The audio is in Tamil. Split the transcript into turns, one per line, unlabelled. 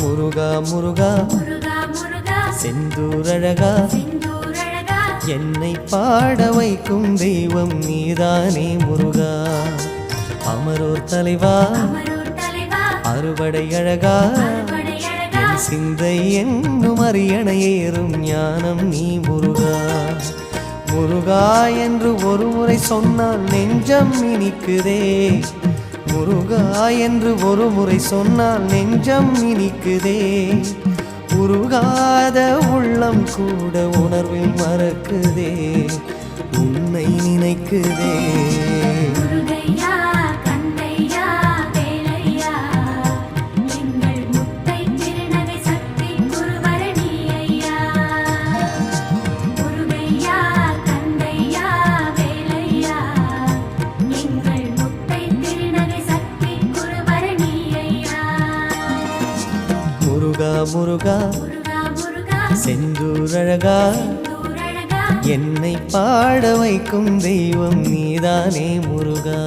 முருகா முருகா செந்தூரழகா என்னை பாட வைக்கும் தெய்வம் நீதானே முருகா. அமரோர் தலைவா அறுபடை அழகா என் சிந்தை என்னும் அரியணை ஏறும் ஞானம் நீ முருகா. முருகா என்று ஒரு முறை சொன்னால் நெஞ்சம் இனிக்குதே. முருகா என்று ஒரு முறை சொன்னால் நெஞ்சம் இனிக்குதே. உருகாத உள்ளம் கூட உணர்வில் மறக்குதே, உன்னை நினைக்குதே. முருகா செந்தூரழகா என்னை பாட வைக்கும் தெய்வம் நீதானே முருகா.